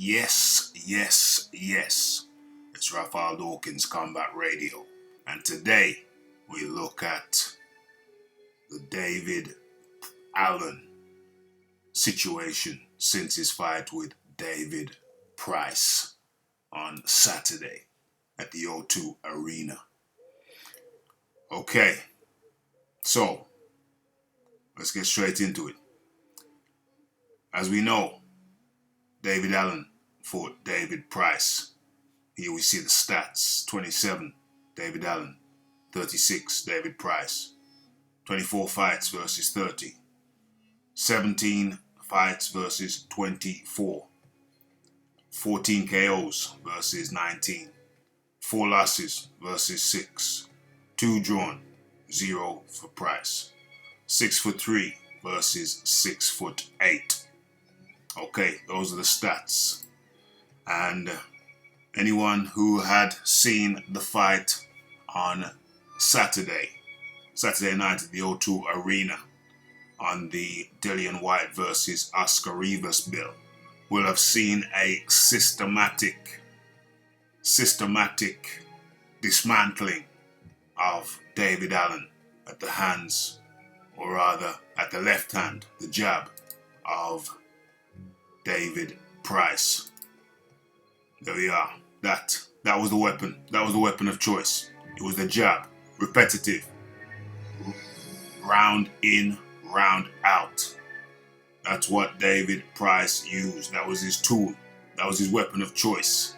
Yes, yes, yes. It's Raphael Dawkins Combat Radio. And today we look at the David Allen situation since his fight with David Price on Saturday at the O2 Arena. Okay, so let's get straight into it. As we know, David Allen fought David Price. Here we see the stats: 27, David Allen; 36, David Price; 24 fights versus 30; 17 fights versus 24; 14 KOs versus 19; 4 losses versus 6; 2 drawn, 0 for Price; 6'3" versus 6'8". Okay, those are the stats. And anyone who had seen the fight on Saturday night at the O2 Arena on the Dillian Whyte versus Oscar Rivas bill will have seen a systematic dismantling of David Allen at the hands, or rather at the left hand, the jab of David Price. There we are. That was the weapon. That was the weapon of choice. It was the jab. Repetitive. Round in, round out. That's what David Price used. That was his tool. That was his weapon of choice.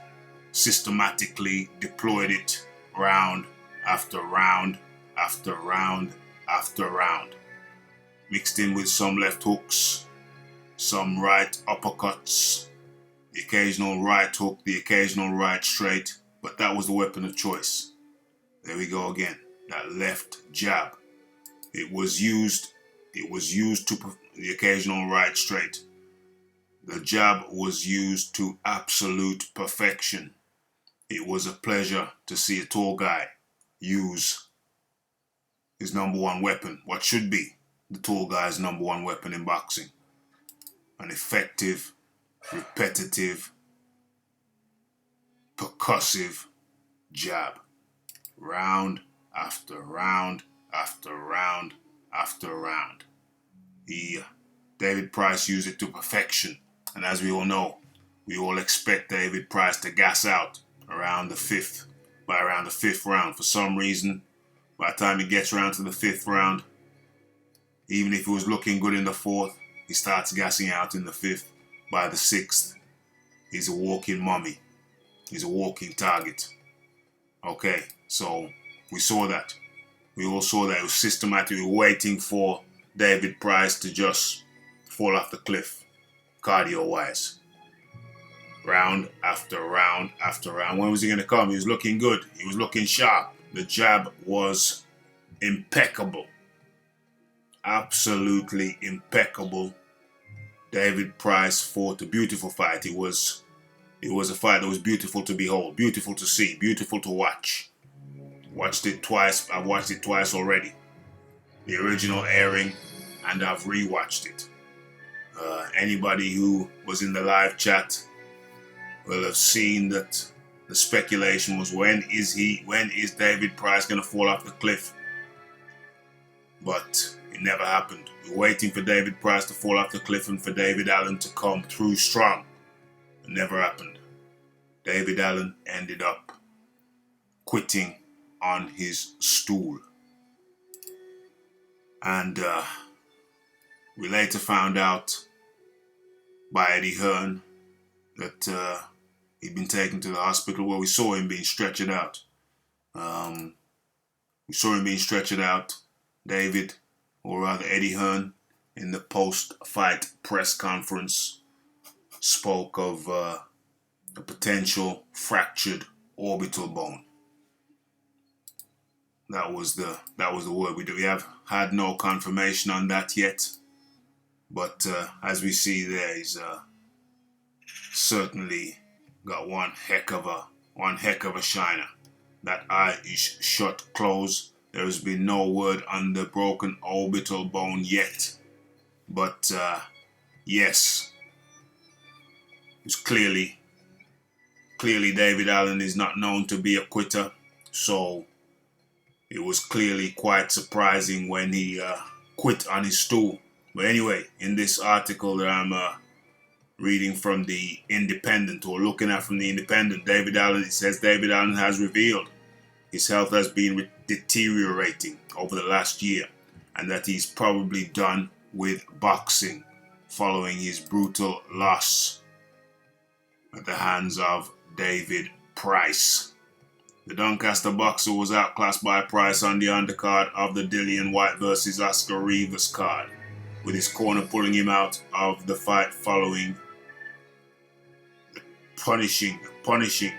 Systematically deployed it round after round after round after round. Mixed in with some left hooks, some right uppercuts, the occasional right hook, the occasional right straight, but that was the weapon of choice. There we go again. That left jab. It was used to the occasional right straight. The jab was used to absolute perfection. It was a pleasure to see a tall guy use his number one weapon, what should be the tall guy's number one weapon in boxing. An effective, repetitive, percussive jab. Round after round after round after round. David Price used it to perfection. And as we all know, we all expect David Price to gas out by around the fifth round. For some reason, by the time he gets around to the fifth round, even if he was looking good in the fourth, he starts gassing out in the fifth. By the sixth, he's a walking mummy. He's a walking target. Okay, so we saw that. We all saw that it was systematically waiting for David Price to just fall off the cliff, cardio-wise. Round after round after round. When was he going to come? He was looking good. He was looking sharp. The jab was impeccable. Absolutely impeccable. David Price fought a beautiful fight. It was a fight that was beautiful to behold, beautiful to see, beautiful to watch. Watched it twice. I've watched it twice already. The original airing, and I've rewatched it. Anybody who was in the live chat will have seen that the speculation was, when is David Price going to fall off the cliff? But it never happened. We were waiting for David Price to fall off the cliff and for David Allen to come through strong. It never happened. David Allen ended up quitting on his stool. And we later found out by Eddie Hearn that he'd been taken to the hospital where we saw him being stretchered out. David, or rather Eddie Hearn, in the post-fight press conference, spoke of a potential fractured orbital bone. That was the word. We have had no confirmation on that yet, but as we see there, he's certainly got one heck of a shiner. That eye is shut close. There has been no word on the broken orbital bone yet, but yes, It's clearly David Allen is not known to be a quitter, so it was clearly quite surprising when he quit on his stool. But anyway, in this article that I'm reading from the Independent, or looking at from the Independent, it says David Allen has revealed his health has been deteriorating over the last year, and that he's probably done with boxing following his brutal loss at the hands of David Price. The Doncaster boxer was outclassed by Price on the undercard of the Dillian Whyte vs. Oscar Rivas card, with his corner pulling him out of the fight following the punishing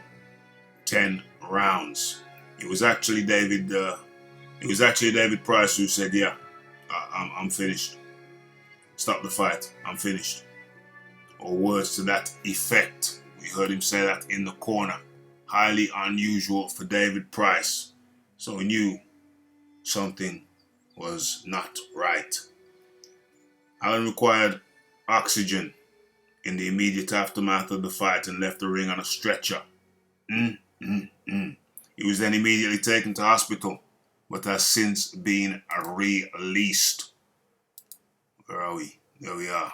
10 rounds. It was actually David Price who said, "Yeah, I'm finished. Stop the fight. I'm finished." Or words to that effect. We heard him say that in the corner. Highly unusual for David Price. So we knew something was not right. Allen required oxygen in the immediate aftermath of the fight and left the ring on a stretcher. He was then immediately taken to hospital, but has since been released. Where are we? There we are.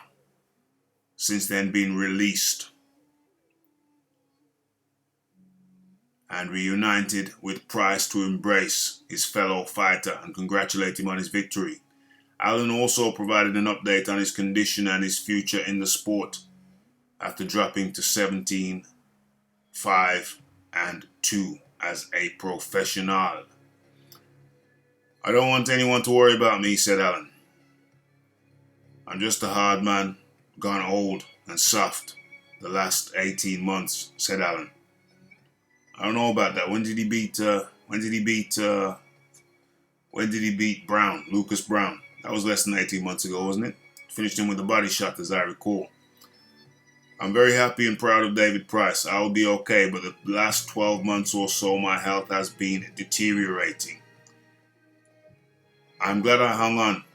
Since then been released and reunited with Price to embrace his fellow fighter and congratulate him on his victory. Allen also provided an update on his condition and his future in the sport after dropping to 17, 5, and 2 as a professional. "I don't want anyone to worry about me," said Allen. "I'm just a hard man, gone old and soft the last 18 months, said Allen. I don't know about that. When did he beat Brown, Lucas Brown? That was less than 18 months ago, wasn't it? Finished him with a body shot, as I recall. I'm very happy and proud of David Price. I will be okay, but the last 12 months or so, my health has been deteriorating. I'm glad I hung on,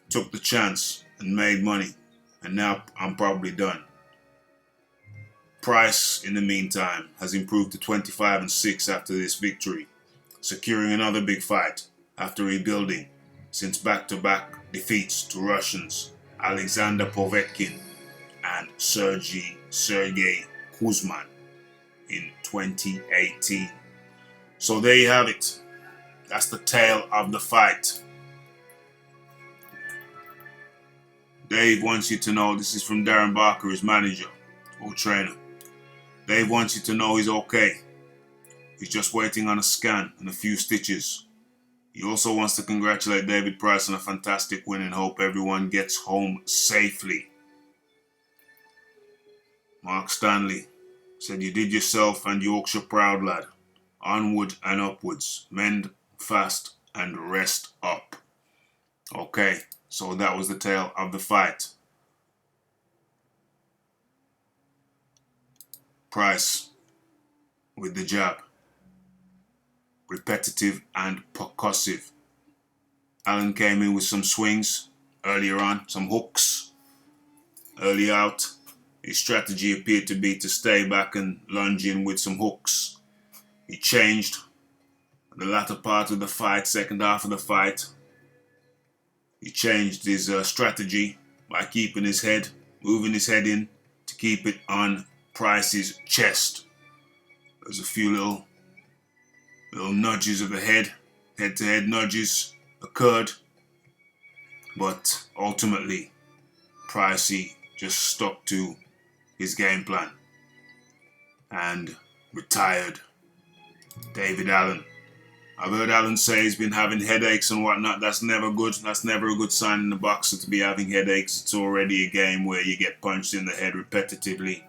took the chance, and made money, and now I'm probably done. Price, in the meantime, has improved to 25-6 after this victory, securing another big fight after rebuilding since back-to-back defeats to Russians Alexander Povetkin and Sergey Kuzman in 2018. So there you have it. That's the tale of the fight. Dave wants you to know, this is from Darren Barker, his manager or trainer. Dave wants you to know he's okay. He's just waiting on a scan and a few stitches. He also wants to congratulate David Price on a fantastic win and hope everyone gets home safely. Mark Stanley said, you did yourself and Yorkshire proud, lad. Onward and upwards. Mend fast and rest up. Okay, so that was the tale of the fight. Price with the jab. Repetitive and percussive. Allen came in with some swings earlier on, some hooks early out. His strategy appeared to be to stay back and lunge in with some hooks. He changed the latter part of the fight, second half of the fight. He changed his strategy by keeping his head, moving his head in to keep it on Price's chest. There's a few little nudges of the head-to-head nudges occurred, but ultimately Pricey just stuck to his game plan and retired David Allen. I've heard Allen say he's been having headaches and whatnot. That's never good. That's never a good sign in a boxer to be having headaches. It's already a game where you get punched in the head repetitively.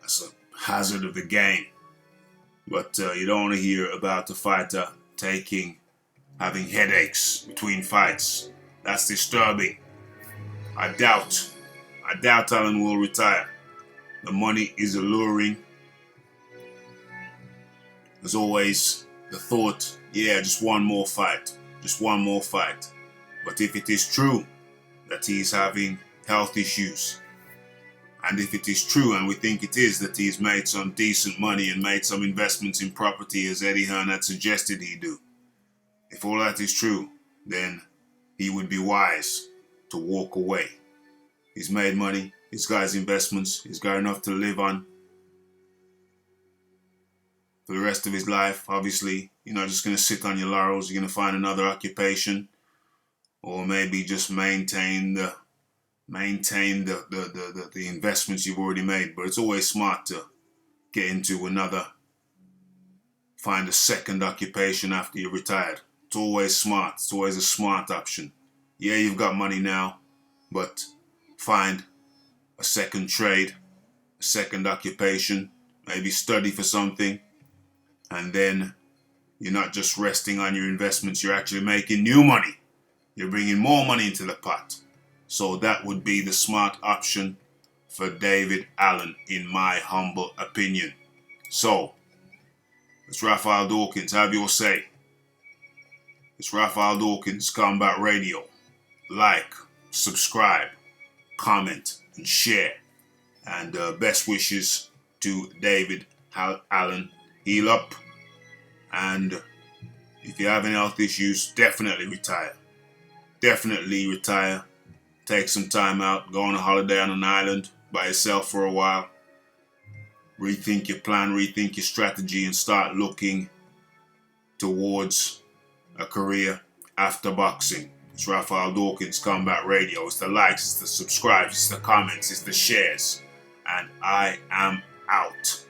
That's a hazard of the game. But you don't want to hear about a fighter having headaches between fights. That's disturbing. I doubt Allen will retire. The money is alluring. There's always the thought, yeah, just one more fight. But if it is true that he's having health issues And if it is true, and we think it is, that he's made some decent money and made some investments in property as Eddie Hearn had suggested he do, if all that is true, then he would be wise to walk away. He's made money, he's got his investments, he's got enough to live on for the rest of his life. Obviously, you're not just going to sit on your laurels, you're going to find another occupation, or maybe just maintain the investments you've already made. But it's always smart to get into find a second occupation after you're retired. It's always smart. It's always a smart option. Yeah, you've got money now, but find a second trade, a second occupation, maybe study for something, and then you're not just resting on your investments, you're actually making new money. You're bringing more money into the pot. So that would be the smart option for David Allen, in my humble opinion. So, it's Raphael Dawkins. Have your say. It's Raphael Dawkins, Combat Radio. Like, subscribe, comment, and share. And best wishes to David Allen. Heal up. And if you have any health issues, definitely retire. Definitely retire. Take some time out, go on a holiday on an island by yourself for a while. Rethink your plan, rethink your strategy, and start looking towards a career after boxing. It's Raphael Dawkins, Combat Radio. It's the likes, it's the subscribes, it's the comments, it's the shares. And I am out.